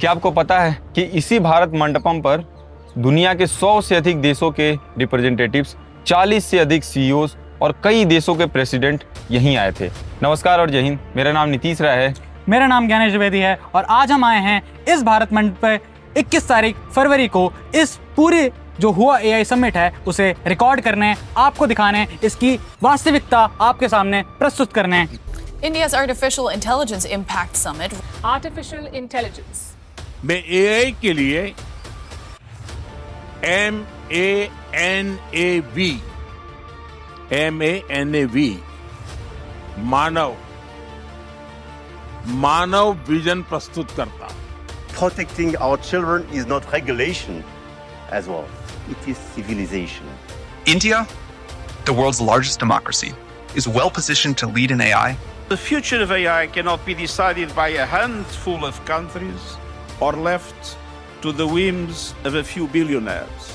क्या आपको पता है कि इसी भारत मंडपम पर दुनिया के 100 से अधिक देशों के रिप्रेजेंटेटिव्स, 40 से अधिक सीईओज और कई देशों के प्रेसिडेंट यहीं आए थे। नमस्कार और जय हिंद। मेरा नाम नीतीश राय है। मेरा नाम ज्ञानेश द्विवेदी है और आज हम आए हैं इस भारत मंडप पर 21 तारीख फरवरी को इस पूरे जो हुआ एआई समिट है उसे रिकॉर्ड करने, आपको दिखाने, इसकी वास्तविकता आपके सामने प्रस्तुत करने। India's Artificial Intelligence Impact Summit. Artificial Intelligence में एआई के लिए MANAV मानव विजन प्रस्तुत करता। Protecting our children is not regulation as well. It is civilization. India, the world's largest democracy, is well positioned to lead in AI. The future of AI cannot be decided by a handful of countries or left to the whims of a few billionaires.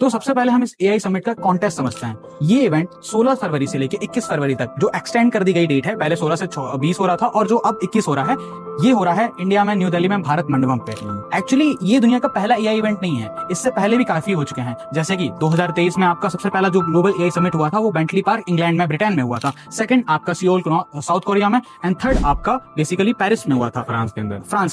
तो सबसे पहले हम इस AI summit का contest समझते हैं। ये event 16 फरवरी से लेकर 21 फरवरी तक जो एक्सटेंड कर दी गई डेट है, पहले 16 से 20 हो रहा था और जो अब 21 हो रहा है, ये हो रहा है इंडिया में, न्यू दिल्ली में, भारत मंडपम पे। एक्चुअली ये दुनिया का पहला एआई इवेंट नहीं है, इससे पहले भी काफी हो चुके हैं। जैसे कि 2023 में आपका सबसे पहला जो ग्लोबल एआई समिट हुआ था वो बेंटली पार्क इंग्लैंड में, ब्रिटेन में हुआ था। सेकंड आपका सियोल साउथ कोरिया में, एंड थर्ड आपका बेसिकली पेरिस में हुआ था, फ्रांस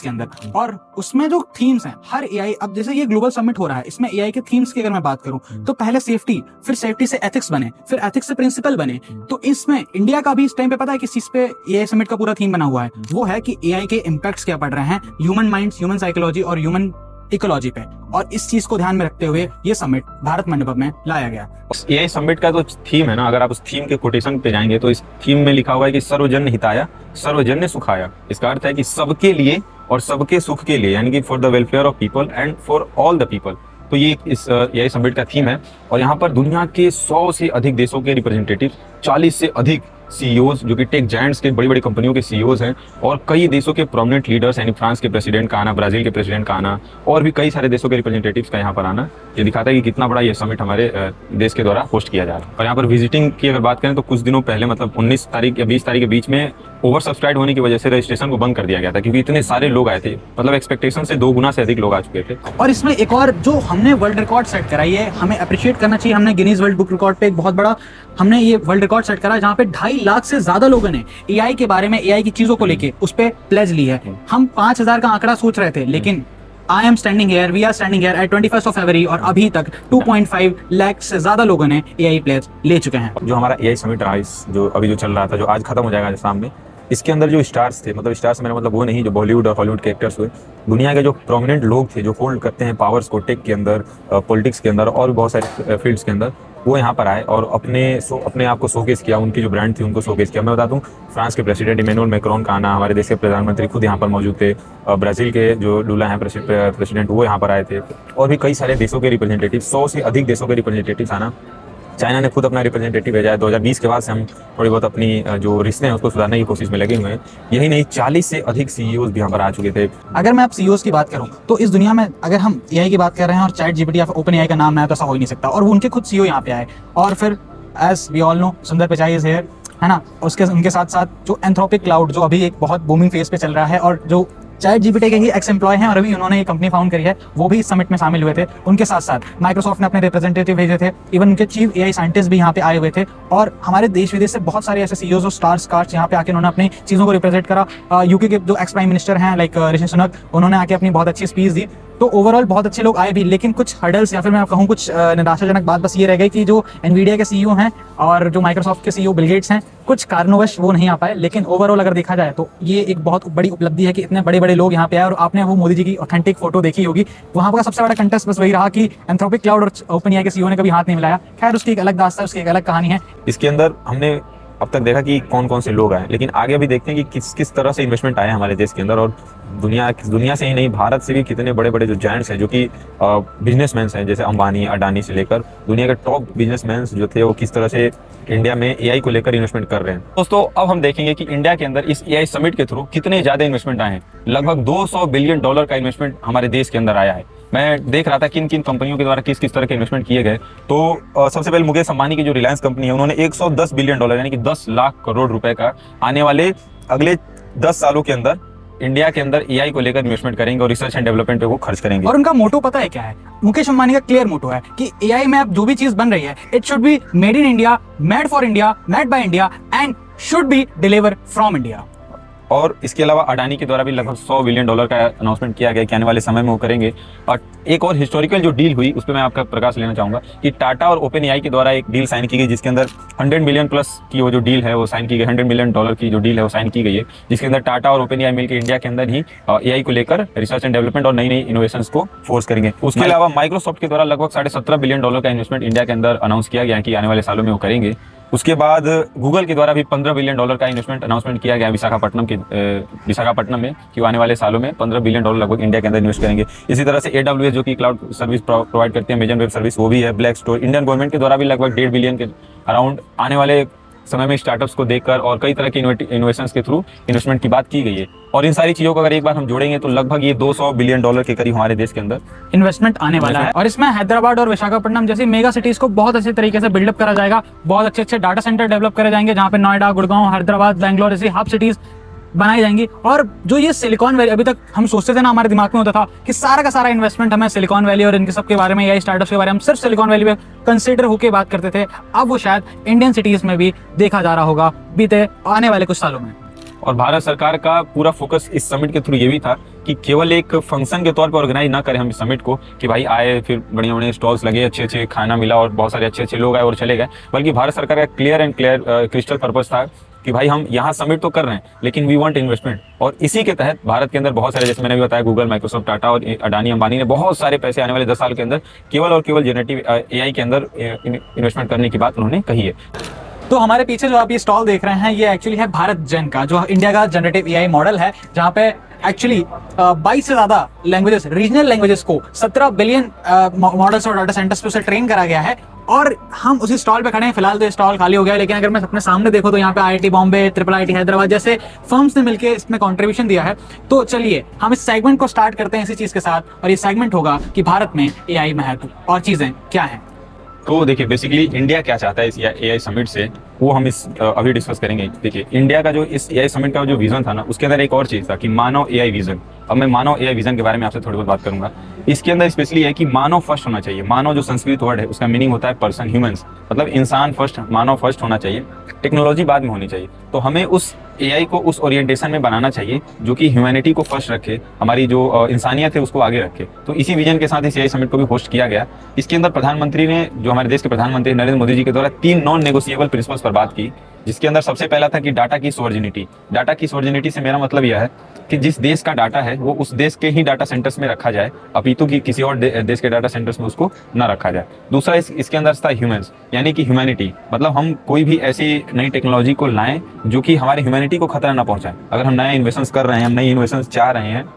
के अंदर। और उसमें जो थीम्स हैं हर एआई, अब जैसे ये ग्लोबल समिट हो रहा है, इसमें एआई के थीम्स की अगर मैं बात करूं तो पहले सेफ्टी, फिर सेफ्टी से एथिक्स बने, फिर एथिक्स से प्रिंसिपल बने। तो इसमें इंडिया का भी इस टाइम पे पता है किस चीज पे एआई समिट का पूरा थीम बना हुआ है, वो है कि एआई के इंपैक्ट्स क्या पड़ रहे हैं ह्यूमन माइंड्स, ह्यूमन साइकोलॉजी और ह्यूमन इकोलॉजी पे। और इस चीज को ध्यान में रखते हुए ये समिट भारत मंडपम में लाया गया। एआई समिट का जो थीम है ना, अगर आप उस थीम के कोटेशन पे जाएंगे तो इस थीम में लिखा हुआ है कि सर्वजन हिताय सर्वजन सुखाय। इसका अर्थ है कि सबके लिए और सबके सुख के लिए, यानी कि for the welfare of people and for all the people. तो ये इस एआई समिट का थीम है और यहाँ पर दुनिया के 100 से अधिक देशों के रिप्रेजेंटेटिव, 40 से अधिक सीईओज जो कि टेक जायंट्स के बड़ी बड़ी कंपनियों के सीईओज हैं, और कई देशों के प्रोमिनेंट लीडर्स, यानी फ्रांस के प्रेसिडेंट का आना, ब्राजील के प्रेसिडेंट का आना और भी कई सारे देशों के रिप्रेजेंटेटिव्स का यहाँ पर आना, ये दिखाता है कि कितना बड़ा ये समिट हमारे देश के द्वारा होस्ट किया जा रहा है। और यहाँ पर विजिटिंग की अगर बात करें तो कुछ दिनों पहले, मतलब 19 तारीख या 20 तारीख के बीच में ओवर सब्सक्राइब होने की वजह से रजिस्ट्रेशन को बंद कर दिया गया था, क्योंकि इतने सारे लोग आए थे, मतलब एक्सपेक्टेशन से 2 गुना से अधिक लोग आ चुके थे। और इसमें एक और जो हमने वर्ल्ड रिकॉर्ड सेट कराई है, हमें अप्रिशिएट करना चाहिए। हमने गिनीज वर्ल्ड बुक रिकॉर्ड पे एक बहुत बड़ा हमने ये वर्ल्ड रिकॉर्ड सेट करा, जहाँ पे 2.5 लाख से ज्यादा लोगों ने एआई के बारे में, एआई की चीजों को लेके उस पे प्लेज ली है। हम 5000 का आंकड़ा सोच रहे थे, लेकिन I am standing here, we are standing here at 21 February और अभी तक 2.5 लाख से ज्यादा लोगों ने एआई प्लेज ले चुके हैं। जो हमारा एआई समिट रहा, इस जो अभी जो चल रहा था, जो आज खत्म हो जाएगा शाम में, इसके अंदर जो स्टार्स थे, मतलब स्टार्स मेरा मतलब वो नहीं जो बॉलीवुड और हॉलीवुड के एक्टर्स हुए, दुनिया के जो प्रोमिनेंट लोग थे जो होल्ड करते हैं पावर्स को टेक के अंदर, पॉलिटिक्स के अंदर और बहुत सारे फील्ड्स के अंदर, वो यहाँ पर आए और अपने आप को शोकेस किया, उनकी जो ब्रांड थी उनको शोकेस किया। मैं बता दूं, फ्रांस के प्रेसिडेंट इमैनुअल मैक्रोन का आना, हमारे देश के प्रधानमंत्री खुद यहाँ पर मौजूद थे, ब्राजील के जो लूला हैं प्रेसिडेंट, वो यहाँ पर आए थे, और भी कई सारे देशों के रिप्रेजेंटेटिव, 100 से अधिक देशों के रिप्रेजेंटेटिव आना। चाइना ने खुद अपना रिप्रेजेंटेटिव भेजा है। 2020 के बाद से हम थोड़ी बहुत अपनी जो रिश्ते हैं उसको सुधारने की कोशिश में लगे हुए हैं। यही नहीं, 40 से अधिक सीईओज भी यहाँ पर आ चुके थे। अगर मैं आप सीईओज की बात करूं तो इस दुनिया में अगर हम एआई की बात कर रहे हैं और चैट जीपीटी या ओपन एआई का नाम ना आया तो ऐसा हो ही नहीं सकता। और वो उनके खुद सीईओ यहाँ पे आए, और फिर एज वी ऑल नो सुंदर पिचाई इज हियर, है ना। उनके साथ साथ जो एंथ्रोपिक क्लाउड जो अभी एक बहुत बूमिंग फेज पे चल रहा है, और जो चैट जीपीटी के ही एक्स एम्प्लॉय हैं और अभी उन्होंने ये कंपनी फाउंड करी है, वो भी इस समिट में शामिल हुए थे। उनके साथ साथ माइक्रोसॉफ्ट ने अपने रिप्रेजेंटेटिव भेजे थे, इवन उनके चीफ एआई साइंटिस्ट भी यहाँ पे आए हुए थे। और हमारे देश विदेश से बहुत सारे ऐसे सीईओज और स्टार्स कास्ट यहाँ पे आके उन्होंने अपनी चीज़ों को रिप्रेजेंट करा। यूके के जो एक्स प्राइम मिनिस्टर हैं लाइक ऋषि सुनक, उन्होंने आके अपनी बहुत अच्छी स्पीच दी। तो ओवरऑल बहुत अच्छे लोग आए भी, लेकिन कुछ हर्डल्स या फिर मैं कहूँ कुछ निराशाजनक बात बस ये रह गई कि जो एनवीडिया के सीईओ हैं और जो माइक्रोसॉफ्ट के सीईओ बिल गेट्स हैं, कुछ कारणवश वो नहीं आ पाए। लेकिन ओवरऑल अगर देखा जाए तो ये एक बहुत बड़ी उपलब्धि है कि इतने बड़े बड़े लोग यहाँ पे आए। और आपने वो मोदी जी की ऑथेंटिक फोटो देखी होगी, वहाँ का सबसे बड़ा कंटेस्ट बस वही रहा कि एंथ्रोपिक क्लाउड और ओपन एआई के सीईओ ने कभी हाथ नहीं मिलाया। खैर उसकी एक अलग दास्तान, उसकी एक अलग कहानी है। इसके अंदर हमने अब तक देखा कि कौन कौन से लोग आए, लेकिन आगे अभी देखते हैं कि किस तरह से इन्वेस्टमेंट आए हमारे देश के अंदर, और दुनिया से ही नहीं, भारत से भी कितने बड़े बड़े जो जायंट्स हैं जो कि बिजनेसमैन हैं, जैसे अंबानी, अडानी से लेकर दुनिया के टॉप बिजनेसमैन जो थे, वो किस तरह से इंडिया में एआई को लेकर इन्वेस्टमेंट कर रहे हैं। दोस्तों अब हम देखेंगे कि इंडिया के अंदर इस एआई समिट के थ्रू कितने ज्यादा इन्वेस्टमेंट आए हैं। लगभग $200 बिलियन का इन्वेस्टमेंट हमारे देश के अंदर आया है। मैं देख रहा था किन किन कंपनियों के द्वारा किस किस तरह के इन्वेस्टमेंट किए गए। तो सबसे पहले मुकेश अंबानी की जो रिलायंस कंपनी है, उन्होंने 110 बिलियन डॉलर यानी कि 10 लाख करोड़ रुपए का आने वाले अगले 10 सालों के अंदर इंडिया के अंदर एआई को लेकर इन्वेस्टमेंट करेंगे और रिसर्च एंड डेवलपमेंट पे वो खर्च करेंगे। और उनका मोटो पता है क्या है? मुकेश अंबानी का क्लियर मोटो है कि एआई में अब जो भी चीज बन रही है, it should be made in India, made for India, made by India and should be deliver from India. और इसके अलावा अडानी के द्वारा भी लगभग 100 बिलियन डॉलर का अनाउंसमेंट किया गया कि आने वाले समय में वो करेंगे। और एक और हिस्टोरिकल जो डील हुई उस पर मैं आपका प्रकाश लेना चाहूंगा कि टाटा और ओपन एआई के द्वारा एक डील साइन की गई, जिसके अंदर 100 मिलियन प्लस की वो जो डील है वो साइन की गई, 100 मिलियन डॉलर की जो डील है वो साइन की गई है, जिसके अंदर टाटा और ओपन एआई मिलकर इंडिया के अंदर ही एआई को लेकर रिसर्च एंड डेवलपमेंट और नई नई इनोवेशंस को फोर्स करेंगे। उसके अलावा माइक्रोसॉफ्ट के द्वारा लगभग 17.5 बिलियन डॉलर का इन्वेस्टमेंट इंडिया के अंदर अनाउंस किया गया कि आने वाले सालों में वो करेंगे। उसके बाद गूगल के द्वारा भी 15 बिलियन डॉलर का इन्वेस्टमेंट अनाउंसमेंट किया गया विशाखापट्टनम में कि वो आने वाले सालों में 15 बिलियन डॉलर लगभग इंडिया के अंदर इन्वेस्ट करेंगे। इसी तरह से AWS जो कि क्लाउड सर्विस प्रोवाइड करती है, अमेजन वेब सर्विस, वो भी है। ब्लैक स्टोर, इंडियन गवर्नमेंट के द्वारा भी लगभग 1.5 बिलियन के अराउंड आने वाले समय में स्टार्टअप्स को देखकर और कई तरह के इनोवेशंस के थ्रू इन्वेस्टमेंट की बात की गई है। और इन सारी चीजों को अगर एक बार हम जोड़ेंगे तो लगभग ये 200 बिलियन डॉलर के करीब हमारे देश के अंदर इन्वेस्टमेंट आने वाला है। और इसमें हैदराबाद और विशाखापट्टनम जैसी मेगा सिटीज को बहुत अच्छे तरीके से बिल्डअप करा जाएगा, बहुत अच्छे अच्छे डाटा सेंटर डेवलप करे जाएंगे, जहाँ पे नोएडा, गुड़गांव, हैदराबाद, बैंगलोर जैसी हब सिटीज बनाई जाएंगी। और जो ये सिलिकॉन वैली, अभी तक हम सोचते थे ना, हमारे दिमाग में होता था कि सारा का सारा इन्वेस्टमेंट हमें सिलिकॉन वैली और इनके सब के बारे में, एआई स्टार्टअप्स के बारे में सिर्फ सिलिकॉन वैली में कंसीडर होकर बात करते थे, अब वो शायद इंडियन सिटीज में भी देखा जा रहा होगा बीते आने वाले कुछ सालों में। और भारत सरकार का पूरा फोकस इस समिट के थ्रू ये भी था कि केवल एक फंक्शन के तौर पर ऑर्गेनाइज ना करें हम इस समिट को कि भाई आए, फिर बढ़िया बढ़िया स्टॉल्स लगे, अच्छे अच्छे खाना मिला और बहुत सारे अच्छे अच्छे लोग आए और चले गए, बल्कि भारत सरकार का क्लियर क्रिस्टल पर्पस था कि भाई हम यहाँ समिट तो कर रहे हैं लेकिन वी वांट इन्वेस्टमेंट। और इसी के तहत भारत के अंदर बहुत सारे, जैसे मैंने भी बताया, गूगल, माइक्रोसॉफ्ट, टाटा और अडानी अंबानी ने बहुत सारे पैसे आने वाले 10 साल के अंदर केवल और केवल जेनरेटिव एआई के अंदर इन्वेस्टमेंट करने की बात उन्होंने कही है। तो हमारे पीछे जो आप ये स्टॉल देख रहे हैं, ये एक्चुअली है भारत जेन का, जो इंडिया का जनरेटिव एआई मॉडल है, जहाँ पे एक्चुअली 22 से ज्यादा लैंग्वेजेस, रीजनल लैंग्वेजेस को 17 बिलियन मॉडल्स और डाटा सेंटर्स पे उसे ट्रेन करा गया है। और हम उसी स्टॉल पे खड़े हैं। फिलहाल तो स्टॉल खाली हो गया है, लेकिन अगर मैं अपने सामने देखो तो यहाँ पे IIT बॉम्बे, IIIT हैदराबाद जैसे फर्म्स ने मिलकर इसमें कंट्रीब्यूशन दिया है। तो चलिए हम इस सेगमेंट को स्टार्ट करते हैं इसी चीज के साथ, और ये सेगमेंट होगा कि भारत में एआई महत्व और चीजें क्या हैं। तो देखिए, बेसिकली इंडिया क्या चाहता है इस एआई समिट से, वो हम इस अभी डिस्कस करेंगे। देखिए, इंडिया का जो इस एआई समिट का जो विजन था ना, उसके अंदर एक और चीज था कि मानव एआई विजन। अब मैं मानव एआई विजन के बारे में आपसे थोड़ी बहुत बात करूंगा। इसके अंदर स्पेशली है कि मानव फर्स्ट होना चाहिए। मानव जो संस्कृत वर्ड है उसका मीनिंग होता है पर्सन, ह्यूमंस, मतलब इंसान फर्स्ट, मानव फर्स्ट होना चाहिए, टेक्नोलॉजी बाद में होनी चाहिए। तो हमें उस एआई को उस ओरिएंटेशन में बनाना चाहिए जो कि ह्यूमैनिटी को फर्स्ट रखे, हमारी जो इंसानियत है उसको आगे रखे। तो इसी विजन के साथ इस एआई समिट को भी होस्ट किया गया। इसके अंदर प्रधानमंत्री ने, जो हमारे देश के प्रधानमंत्री नरेंद्र मोदी जी के द्वारा 3 नॉन नेगोशिएबल प्रिंसिपल्स पर बात की, जिसके अंदर सबसे पहला था कि डाटा की सोवर्जिनिटी। डाटा की सोवर्जिनिटी से मेरा मतलब यह है कि जिस देश का डाटा है वो उस देश के ही डाटा सेंटर्स में रखा जाए, अपितु कि किसी और देश के डाटा सेंटर्स में उसको ना रखा जाए। दूसरा इसके अंदर था ह्यूमंस, यानी कि ह्यूमैनिटी, मतलब हम कोई भी ऐसी नई टेक्नोलॉजी को लाएं जो कि हमारे ह्यूमैनिटी को खतरा ना पहुंचाए। अगर हम नए इन्वेस्टमेंट्स कर रहे हैं, हम नई इन्वेस्टमेंट्स चाह रहे हैं,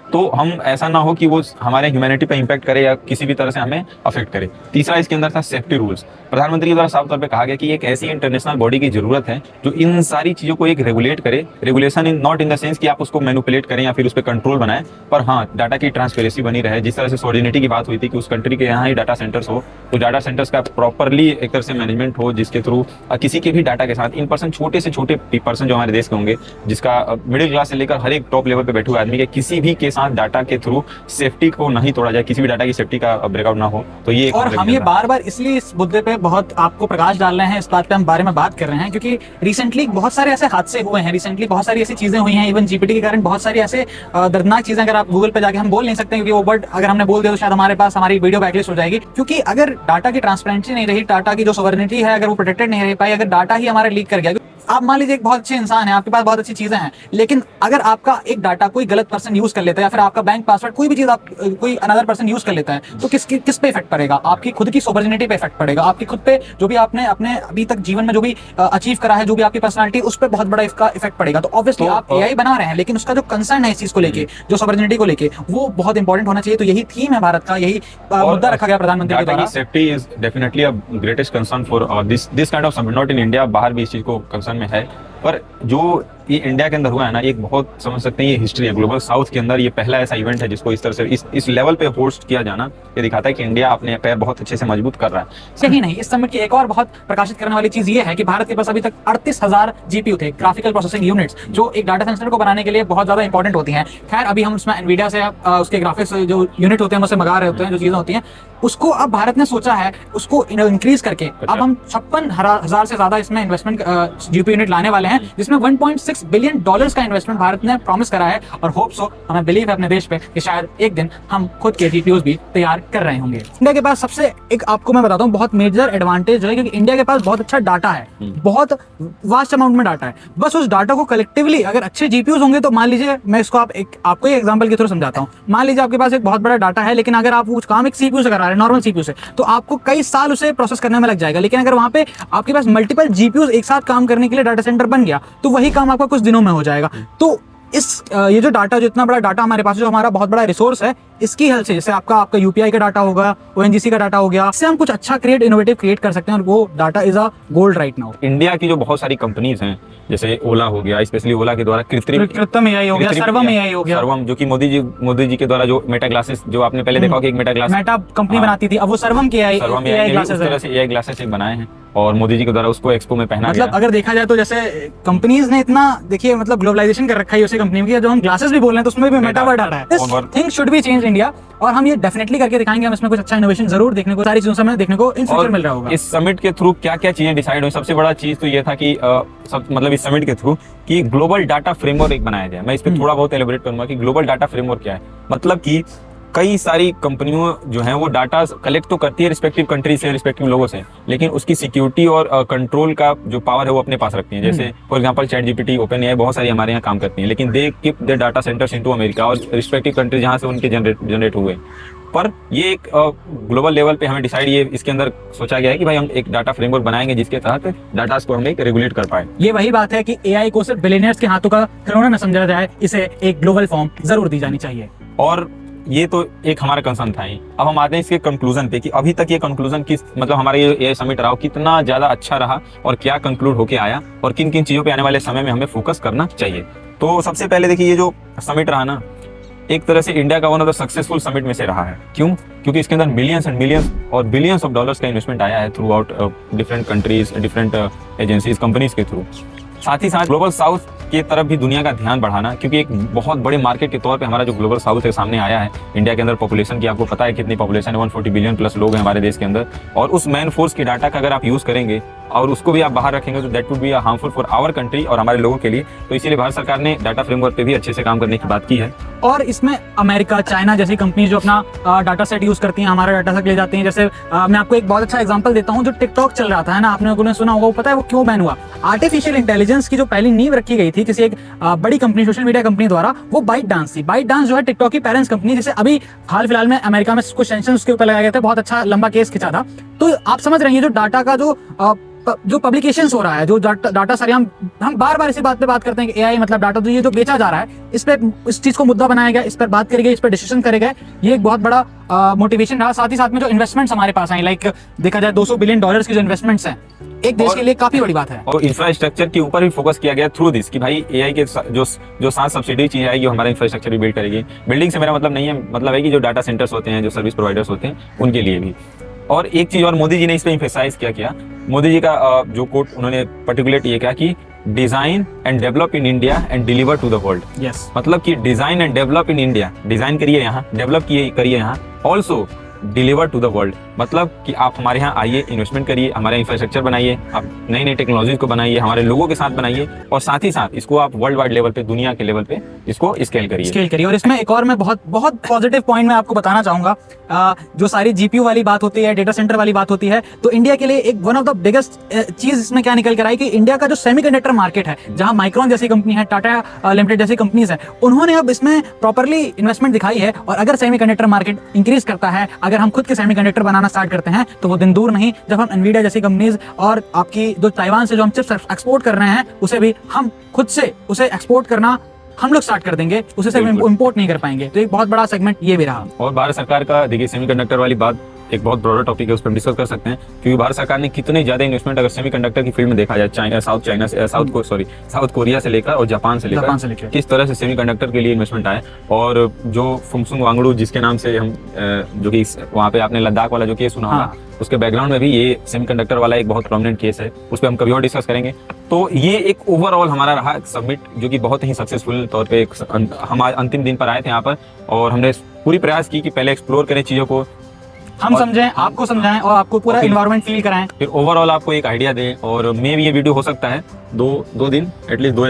तो हम ऐसा ना हो कि वो हमारे ह्यूमैनिटी पे इंपैक्ट करे या किसी भी तरह से हमें अफेक्ट करे। तीसरा इसके अंदर था सेफ्टी रूल्स। प्रधानमंत्री के द्वारा साफ तौर पे कहा गया कि एक ऐसी इंटरनेशनल बॉडी की जरूरत है जो इन सारी चीजों को एक रेगुलेट करे। Regulation in not in the sense कि आप उसको मैनिपुलेट करें या फिर उस पर कंट्रोल बनाएं, पर हाँ, डाटा की ट्रांसपेरेंसी बनी रहे। जिस तरह से सोवर्जिनिटी की बात हुई थी कि उस कंट्री के यहाँ ही डाटा सेंटर्स हो, तो डाटा सेंटर्स का प्रॉपरली एक तरह से मैनेजमेंट हो, जिसके थ्रू किसी के भी डाटा के साथ इन पर्सन, छोटे से छोटे पर्सन जो हमारे देश के होंगे, जिसका मिडिल क्लास से लेकर हर एक टॉप लेवल पे बैठे हुए आदमी के किसी भी के साथ डाटा के थ्रू सेफ्टी को नहीं तोड़ा जाए, किसी भी डाटा की सेफ्टी का ब्रेकआउट ना हो। तो ये, और हम ये बार बार इसलिए इस मुद्दे पे बहुत आपको प्रकाश डाल रहे हैं, इस बात पे हम बारे में बात कर रहे हैं, क्योंकि रिसेंटली बहुत सारे ऐसे हादसे हुए हैं, रिसेंटली बहुत सारी ऐसी चीजें हुई हैं, इवन जीपीटी के कारण बहुत सारी ऐसे दर्दनाक चीजें, अगर आप गूगल पे जाके, हम बोल नहीं सकते क्योंकि वो वर्ड अगर हमने बोल दिया तो शायद हमारे पास हमारी वीडियो बैकलिस्ट हो जाएगी। क्योंकि अगर डाटा की ट्रांसपेरेंसी नहीं रही, डाटा की जो सॉवरेनिटी है अगर वो प्रोटेक्टेड नहीं रह पाई, अगर डाटा ही हमारा लीक कर गया, आप मान लीजिए एक बहुत अच्छे इंसान है, आपके पास बहुत अच्छी चीजें हैं, लेकिन अगर आपका एक डाटा कोई गलत पर्सन यूज कर लेता है, या फिर आपका बैंक पासवर्ड कोई भी चीज आप कोई अनदर पर्सन यूज कर लेता है, तो किस पे इफेक्ट पड़ेगा? आपकी खुद की सोवर्जिनिटी पे इफेक्ट पड़ेगा, आपकी खुद पे जो भी आपने अपने अभी तक जीवन में जो भी अचीव करा है, जो भी आपकी पर्सनालिटी, उस पर बहुत बड़ा इसका इफेक्ट पड़ेगा। तो ऑब्वियसली आप एआई बना रहे हैं, लेकिन उसका जो कंसर्न है इस चीज को लेके, जो सोवर्जिनिटी को लेके, वो बहुत इंपॉर्टेंट होना चाहिए। तो यही थीम है भारत का, यही मुद्दा रखा गया प्रधानमंत्री के द्वारा। Safety is definitely a greatest concern for this kind of summit, not in India, बाहर भी इस चीज को कंसर्न में है। पर जो ये इंडिया के अंदर हुआ है ना, एक बहुत समझ सकते हैं ये हिस्ट्री है ग्लोबल साउथ के अंदर। ये पहला ऐसा इवेंट है जिसको इस तरह से इस लेवल पे होस्ट किया जाना, ये दिखाता है कि इंडिया अपने पैर बहुत अच्छे से मजबूत कर रहा है। सही नहीं, इस समिट की एक और बहुत प्रकाशित करने वाली चीज ये है कि भारत के पास अभी तक 38,000 जीपीयू थे, ग्राफिकल प्रोसेसिंग यूनिट्स, जो एक डाटा सेंटर को बनाने के लिए बहुत ज्यादा इंपॉर्टेंट होती हैं। खैर अभी हम उसमें एनवीडिया से उसके ग्राफिक्स जो यूनिट होते हैं उससे मंगा रहे होते हैं, जो चीजें होती हैं उसको अब भारत ने सोचा है उसको इंक्रीज करके अब हम 56,000 से ज्यादा इसमें इन्वेस्टमेंट जीपीयू यूनिट लाने वाले हैं, जिसमें $1.6 बिलियन का इन्वेस्टमेंट भारत ने प्रॉमिस करा है। और होप सो, हमें बिलीव है अपने देश पे कि शायद एक दिन हम खुद के जीपीयूज भी तैयार कर रहे होंगे। इंडिया के पास सबसे एक आपको मैं बताता हूँ बहुत मेजर एडवांटेज जो है, क्योंकि इंडिया के पास बहुत अच्छा डाटा है, बहुत वास्ट अमाउंट में डाटा है। बस उस डाटा को कलेक्टिवली अगर अच्छे जीपीयूज होंगे तो मान लीजिए, मैं इसको आपको एक एग्जांपल के थ्रू समझाता हूँ। मान लीजिए आपके पास एक बहुत बड़ा डाटा है, लेकिन अगर आप कुछ काम एक सीपीयू से करा रहे हैं, नॉर्मल सीपीयू से, तो आपको कई साल उसे प्रोसेस करने में लग जाएगा। लेकिन अगर वहां पे आपके पास मल्टीपल जीपीयूज एक साथ काम करने के लिए डाटा सेंटर बन गया, तो वही काम आपका कुछ दिनों में हो जाएगा। तो ये जो डाटा, जो इतना बड़ा डाटा हमारे पास, जो हमारा बहुत बड़ा रिसोर्स है, इसकी हेल्प से जैसे आपका यूपीआई का डाटा होगा, ओएनजीसी का डाटा हो गया, इससे हम कुछ अच्छा इनोवेटिव क्रिएट कर सकते हैं, और वो data is a gold right now. India की जो बहुत सारी कंपनीज हैं, जैसे ओला हो गया, स्पेशली ओला के द्वारा कृत्रिम एआई हो गया, सर्वम एआई हो गया, सर्वम जो कि मोदी जी के द्वारा जो मेटा ग्लासेस, जो आपने पहले देखा होगा, एक मेटा ग्लास मेटा कंपनी बनाती थी, अब वो सर्वम के एआई ग्लासेस है। तरह से एआई ग्लासेस एक बनाए हैं और मोदी जी के द्वारा उसको एक्सपो में पहना मतलब गया। अगर देखा जाए तो जैसे कंपनीज ने इतना, देखिए मतलब ग्लोबलाइजेशन कर रखा है उसी कंपनी की, जो हम ग्लासेस भी बोल रहे हैं तो उसमें भी मेटावर्स डाटा है। This thing should be change India, और हम ये डेफिनेटली करके दिखाएंगे। हम इसमें कुछ अच्छा इनोवेशन जरूर देखने को, सारी चीजों से हमें देखने को इन फ्यूचर मिल रहा होगा। इस समिट के थ्रू क्या क्या चीजें डिसाइड हुई, सबसे बड़ा चीज तो ये था कि मतलब इस समिट के थ्रू कि ग्लोबल डाटा फ्रेमवर्क एक बनाया जाए। मैं इस पे थोड़ा बहुत एलिबरेट करूंगा कि ग्लोबल डाटा फ्रेमवर्क क्या है। मतलब कि कई सारी कंपनियों जो हैं वो डाटा कलेक्ट तो करती है रिस्पेक्टिव कंट्री से, रिस्पेक्टिव लोगों से, लेकिन उसकी सिक्योरिटी और कंट्रोल का जो पावर है वो अपने पास रखती हैं। जैसे for example chat GPT, open AI, बहुत सारी हमारे यहाँ काम करती हैं, लेकिन they keep their data centres into America और रिस्पेक्टिव कंट्री जहाँ से उनके जनरेट हुए। पर ये एक ग्लोबल लेवल पे हमें डिसाइड, ये इसके अंदर सोचा गया है कि भाई हम एक डाटा फ्रेमवर्क बनाएंगे जिसके तहत डाटा को हम एक रेगुलेट कर पाए। ये वही बात है कि एआई को सिर्फ बिलियनियर्स के हाथों का खिलौना न समझा जाए, इसे एक ग्लोबल फॉर्म जरूर दी जानी चाहिए। और ये तो एक हमारा कंसर्न था ही। अब हम आते हैं इसके कंक्लूजन पे कि अभी तक ये कंक्लूजन किस, मतलब हमारा ये समिट रहा कितना ज्यादा अच्छा रहा और क्या कंक्लूड होके आया और किन किन चीजों पे आने वाले समय में हमें फोकस करना चाहिए। तो सबसे पहले देखिए, ये जो समिट रहा ना, एक तरह से इंडिया का one of the successful summit में से रहा है। क्यों? क्योंकि इसके अंदर मिलियंस एंड मिलियंस और बिलियंस ऑफ डॉलर्स का इन्वेस्टमेंट आया है through out different countries, different agencies, companies के थ्रू। साथ ही साथ ग्लोबल साउथ की तरफ भी दुनिया का ध्यान बढ़ाना, क्योंकि एक बहुत बड़े मार्केट के तौर पे हमारा जो ग्लोबल साउथ है सामने आया है। इंडिया के अंदर पॉपुलेशन की आपको पता है कितनी पॉपुलेशन है, 140 बिलियन प्लस लोग हैं हमारे देश के अंदर, और उस मैन फोर्स की डाटा का अगर आप यूज करेंगे और उसको भी आप बाहर रखेंगे तो that would be harmful for our country और हमारे लोगों के लिए। तो इसीलिए भारत सरकार ने डाटा फ्रेमवर्क पे भी अच्छे से काम करने की बात की है। और इसमें अमेरिका, चाइना जैसी कंपनी जो अपना डाटा सेट यूज करती हैं, हमारा डाटा सेट ले जाती हैं। जैसे मैं आपको एक बहुत अच्छा एग्जांपल देता हूं, जो टिकटॉक चल रहा था, है ना, आपने सुना होगा, पता है वो क्यों बैन हुआ? आर्टिफिशियल इंटेलिजेंस की जो पहली नींव रखी गई थी किसी एक बड़ी कंपनी, सोशल मीडिया कंपनी द्वारा, वो बाइट डांस थी। बाइट डांस जो है टिकटॉक की पेरेंट्स कंपनी, जैसे अभी हाल फिलहाल में अमेरिका में कुछ सेंक्शन उसके ऊपर लगाए गए थे, बहुत अच्छा लंबा केस खिंचा था। तो आप समझ रहे हैं जो डाटा का जो पब्लिकेशंस हो रहा है, जो डाटा सारे हम बार बार इसी बात पे बात करते हैं कि एआई मतलब डाटा, तो ये जो बेचा जा रहा है, इस चीज को मुद्दा बनाया गया, इस पर बात करी गई, इस पर डिसीजन करे गए, ये एक बहुत बड़ा मोटिवेशन रहा। साथ ही साथ में जो इन्वेस्टमेंट्स हमारे पास आए, लाइक देखा जाए $200 बिलियन की जो इन्वेस्टमेंट्स हैं, एक देश के लिए काफी बड़ी बात है। और इंफ्रास्ट्रक्चर के ऊपर भी फोकस किया गया थ्रू दिस कि भाई एआई के जो साथ सब्सिडी चीज आएगी हमारा इंफ्रास्ट्रक्चर भी बिल्ड करेगी। बिल्डिंग से मेरा मतलब नहीं है, मतलब है कि जो डाटा सेंटर्स होते हैं, जो सर्विस प्रोवाइडर्स होते हैं, उनके लिए भी। और एक चीज और मोदी जी ने इस पे एम्फेसाइज किया, मोदी जी का जो कोट उन्होंने पर्टिकुलर ये कहा कि design and develop in India and deliver to the world. Yes, मतलब कि design and develop in India, design करिए यहाँ, डेवलप करिए यहाँ, also deliver to the world. मतलब कि आप हमारे यहाँ आइए, इन्वेस्टमेंट करिए, हमारा इंफ्रास्ट्रक्चर बनाइए, आप नई नई टेक्नोलॉजीज को बनाइए, हमारे लोगों के साथ बनाइए, और साथ ही साथ इसको आप वर्ल्ड वाइड लेवल पे, दुनिया के लेवल पे इसको स्केल करिए। और इसमें एक और मैं बहुत पॉजिटिव पॉइंट मैं आपको बताना चाहूंगा, जो सारी जीपीयू वाली बात होती है, डेटा सेंटर वाली बात होती है, तो इंडिया के लिए एक वन ऑफ द बिगेस्ट चीज इसमें क्या निकल कर आई कि इंडिया का जो सेमीकंडक्टर मार्केट है, जहां माइक्रॉन जैसी कंपनी है, टाटा लिमिटेड जैसी कंपनीज है, उन्होंने अब इसमें प्रॉपर्ली इन्वेस्टमेंट दिखाई है। और अगर सेमीकंडक्टर मार्केट इंक्रीज करता है, अगर हम खुद के सेमीकंडक्टर बनाना स्टार्ट करते हैं, तो वो दिन दूर नहीं जब हम एनवीडिया जैसी कंपनीज और आपकी जो ताइवान से जो हम चिप्स एक्सपोर्ट कर रहे हैं, उसे भी हम खुद से उसे एक्सपोर्ट करना हम लोग स्टार्ट कर देंगे, उसे सिर्फ इंपोर्ट नहीं कर पाएंगे। तो एक बहुत बड़ा सेगमेंट ये भी रहा। और भारत सरकार का देखिए सेमीकंडक्टर वाली बात एक बहुत ब्रॉडर टॉपिक है, उस पर हम डिस्कस कर सकते हैं, क्योंकि भारत सरकार ने कितने ज्यादा इन्वेस्टमेंट अगर सेमीकंडक्टर की फील्ड में देखा जाए साउथ कोरिया से लेकर और जापान से लेकर किस तरह से सेमीकंडक्टर के लिए इन्वेस्टमेंट आए। और जो फुंगसुंग वांगडू जिसके नाम से हम जो कि वहाँ पे आपने लद्दाख वाला जो केस सुना होगा, उसके बैकग्राउंड में भी ये सेमीकंडक्टर वाला एक बहुत प्रोमिनेंट केस है, उस पर हम कभी और डिस्कस करेंगे। तो ये एक ओवरऑल हमारा रहा सबमिट, जो कि बहुत ही सक्सेसफुल तौर पे हम अंतिम दिन पर आए थे यहाँ पर, और हमने पूरी प्रयास की कि पहले एक्सप्लोर करें चीजों को, हम समझें, आपको समझाएं और आपको पूरा इन्वायरमेंट फील कराएं, फिर ओवरऑल आपको एक आइडिया दें। और मे भी ये वीडियो हो सकता है दो दिन एटलीस्ट 2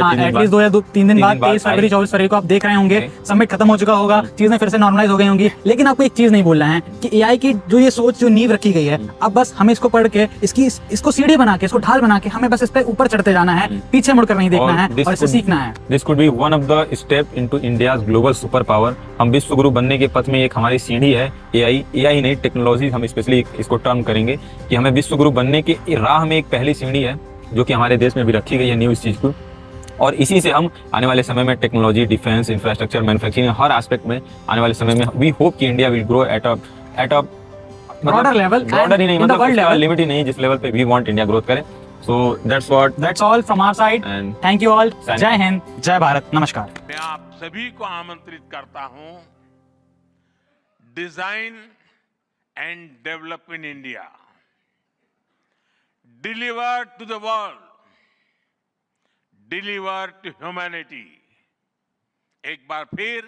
या 3 दिन बाद 23 फरवरी 24 फरवरी को आप देख रहे होंगे, समिट खत्म हो चुका होगा, चीजें फिर से नॉर्मलाइज हो गई होंगी। लेकिन आपको एक चीज नहीं बोलना है कि एआई की जो ये सोच, जो नींव रखी गई है, अब बस हमें इसको पढ़ के इसको सीढ़ी बना के, इसको ढाल बना के हमें बस इस पे ऊपर चढ़ते जाना है, पीछे मुड़कर नहीं देखना है और इसे सीखना है। This could be one of the step into India's global super power. हम विश्व गुरु बनने के पथ में एक हमारी सीढ़ी है एआई नहीं, टेक्नोलॉजी हम स्पेशली इसको टर्म करेंगे कि हमें विश्व गुरु बनने की राह में एक पहली सीढ़ी है, जो कि हमारे देश में भी रखी गई है न्यू इस चीज को। और इसी से हम आने वाले समय में टेक्नोलॉजी, डिफेंस, इंफ्रास्ट्रक्चर, मैन्युफैक्चरिंग, हर एस्पेक्ट में आने वाले समय में वी होप कि India will grow at a broader level, broader ही नहीं, मतलब लिमिट ही नहीं, जिस लेवल पे वी वांट इंडिया ग्रोथ करे। So that's all from our side. Thank you all. जय हिंद, जय भारत, नमस्कार। मैं आप सभी को आमंत्रित करता हूं, design and develop in India, deliver to the world, deliver to humanity. एक बार फिर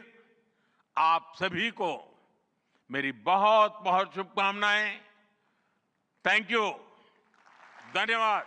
आप सभी को मेरी बहुत बहुत शुभकामनाएं। थैंक यू, धन्यवाद।